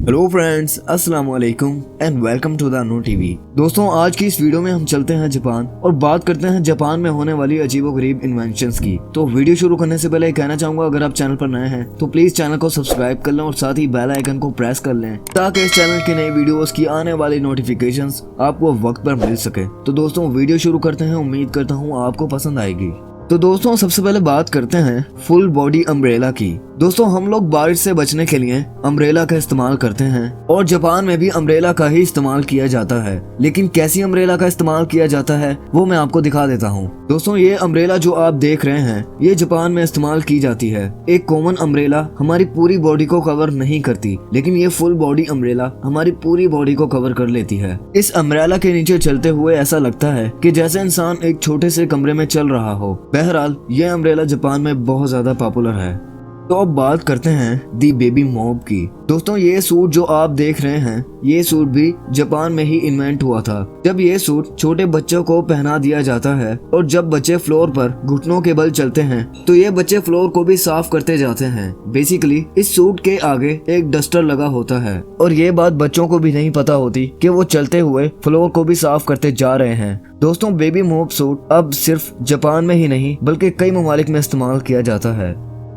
Hello friends, अस्सलाम वालेकुम and welcome to the know TV. दोस्तों, आज की इस वीडियो में हम चलते हैं जापान और बात करते हैं जापान में होने वाली अजीबोगरीब इन्वेंशंस की। तो वीडियो शुरू करने से पहले कहना चाहूंगा, अगर आप चैनल पर नए हैं तो प्लीज चैनल को सब्सक्राइब कर लें और साथ ही बेल आइकन को प्रेस कर लें ताकि इस चैनल की नई वीडियोस की आने वाली नोटिफिकेशंस आपको वक्त पर मिल सके। तो दोस्तों, वीडियो शुरू करते हैं। उम्मीद करता हूँ आपको पसंद आएगी। तो दोस्तों, सबसे पहले बात करते हैं फुल बॉडी अम्ब्रेला की। दोस्तों, हम लोग बारिश से बचने के लिए अम्ब्रेला का इस्तेमाल करते हैं और जापान में भी अम्ब्रेला का ही इस्तेमाल किया जाता है। लेकिन कैसी अम्ब्रेला का इस्तेमाल किया जाता है वो मैं आपको दिखा देता हूँ। दोस्तों, ये अम्ब्रेला जो आप देख रहे हैं ये जापान में इस्तेमाल की जाती है। एक कॉमन अम्ब्रेला हमारी पूरी बॉडी को कवर नहीं करती, लेकिन ये फुल बॉडी अम्ब्रेला हमारी पूरी बॉडी को कवर कर लेती है। इस अम्ब्रेला के नीचे चलते हुए ऐसा लगता है कि जैसे इंसान एक छोटे से कमरे में चल रहा हो। बहरहाल, ये अम्ब्रेला जापान में बहुत ज्यादा पॉपुलर है। तो अब बात करते हैं दी बेबी मॉब की। दोस्तों, ये सूट जो आप देख रहे हैं ये सूट भी जापान में ही इन्वेंट हुआ था। जब ये सूट छोटे बच्चों को पहना दिया जाता है और जब बच्चे फ्लोर पर घुटनों के बल चलते हैं तो ये बच्चे फ्लोर को भी साफ करते जाते हैं। बेसिकली इस सूट के आगे एक डस्टर लगा होता है और ये बात बच्चों को भी नहीं पता होती कि वो चलते हुए फ्लोर को भी साफ करते जा रहे हैं। दोस्तों, बेबी मॉब सूट अब सिर्फ जापान में ही नहीं बल्कि कई ममालिक में इस्तेमाल किया जाता है।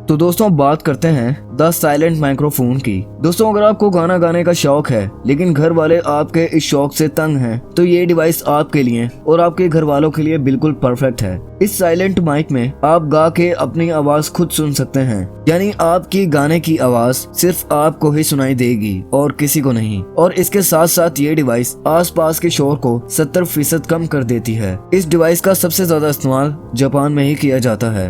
तो दोस्तों, बात करते हैं द साइलेंट माइक्रोफोन की। दोस्तों, अगर आपको गाना गाने का शौक है लेकिन घर वाले आपके इस शौक से तंग हैं, तो ये डिवाइस आपके लिए और आपके घर वालों के लिए बिल्कुल परफेक्ट है। इस साइलेंट माइक में आप गा के अपनी आवाज खुद सुन सकते हैं, यानी आपकी गाने की आवाज सिर्फ आपको ही सुनाई देगी और किसी को नहीं। और इसके साथ साथ ये डिवाइस आसपास के शोर को 70% कम कर देती है। इस डिवाइस का सबसे ज्यादा इस्तेमाल जापान में ही किया जाता है।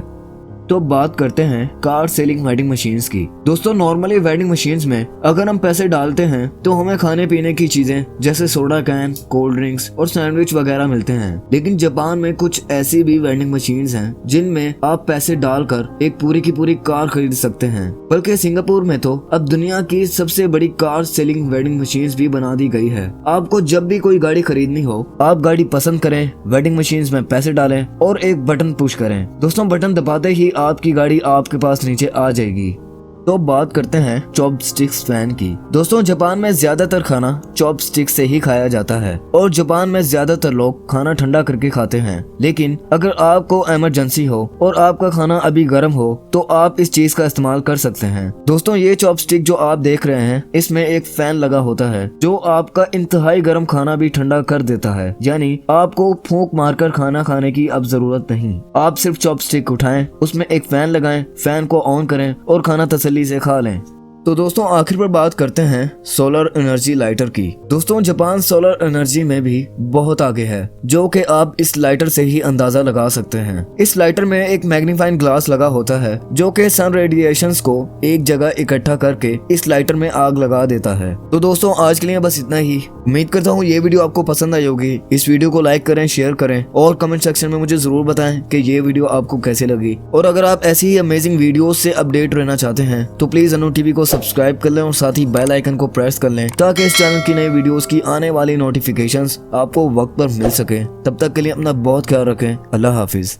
तो बात करते हैं कार सेलिंग वेंडिंग मशीन्स की। दोस्तों, नॉर्मली वेंडिंग मशीन्स में अगर हम पैसे डालते हैं तो हमें खाने पीने की चीजें जैसे सोडा कैन, कोल्ड ड्रिंक्स और सैंडविच वगैरह मिलते हैं। लेकिन जापान में कुछ ऐसी भी वेंडिंग मशीन्स हैं जिनमें आप पैसे डालकर एक पूरी की पूरी कार खरीद सकते हैं। बल्कि सिंगापुर में तो अब दुनिया की सबसे बड़ी कार सेलिंग वेंडिंग मशीन्स भी बना दी गई है। आपको जब भी कोई गाड़ी खरीदनी हो, आप गाड़ी पसंद करें, वेंडिंग मशीन्स में पैसे डालें और एक बटन पुश करें। दोस्तों, बटन दबाते ही आपकी गाड़ी आपके पास नीचे आ जाएगी। तो बात करते हैं चॉपस्टिक्स फैन की। दोस्तों, जापान में ज्यादातर खाना चॉपस्टिक से ही खाया जाता है और जापान में ज्यादातर लोग खाना ठंडा करके खाते हैं। लेकिन अगर आपको इमरजेंसी हो और आपका खाना अभी गर्म हो तो आप इस चीज का इस्तेमाल कर सकते हैं। दोस्तों, ये चॉपस्टिक जो आप देख रहे हैं इसमें एक फैन लगा होता है जो आपका इंतहाई गर्म खाना भी ठंडा कर देता है, यानी आपको फूंक मारकर खाना खाने की अब जरूरत नहीं। आप सिर्फ चॉपस्टिक उठाएं, उसमें एक फैन लगाएं, फैन को ऑन करें और खाना तसल्ली से खा लें। तो दोस्तों, आखिर पर बात करते हैं सोलर एनर्जी लाइटर की। दोस्तों, जापान सोलर एनर्जी में भी बहुत आगे है, जो कि आप इस लाइटर से ही अंदाजा लगा सकते हैं। इस लाइटर में एक मैग्नीफाइंग ग्लास लगा होता है जो कि सन रेडिएशंस को एक जगह इकट्ठा करके इस लाइटर में आग लगा देता है। तो दोस्तों, आज के लिए बस इतना ही। उम्मीद करता हूँ ये वीडियो आपको पसंद आई होगी। इस वीडियो को लाइक करें, शेयर करें और कमेंट सेक्शन में मुझे जरूर बताएं कि ये वीडियो आपको कैसे लगी। और अगर आप ऐसी ही अमेजिंग वीडियो से अपडेट रहना चाहते हैं तो प्लीज अनु टीवी को सब्सक्राइब कर लें और साथ ही बेल आइकन को प्रेस कर लें ताकि इस चैनल की नई वीडियोस की आने वाली नोटिफिकेशंस आपको वक्त पर मिल सके। तब तक के लिए अपना बहुत ख्याल रखें। अल्लाह हाफिज।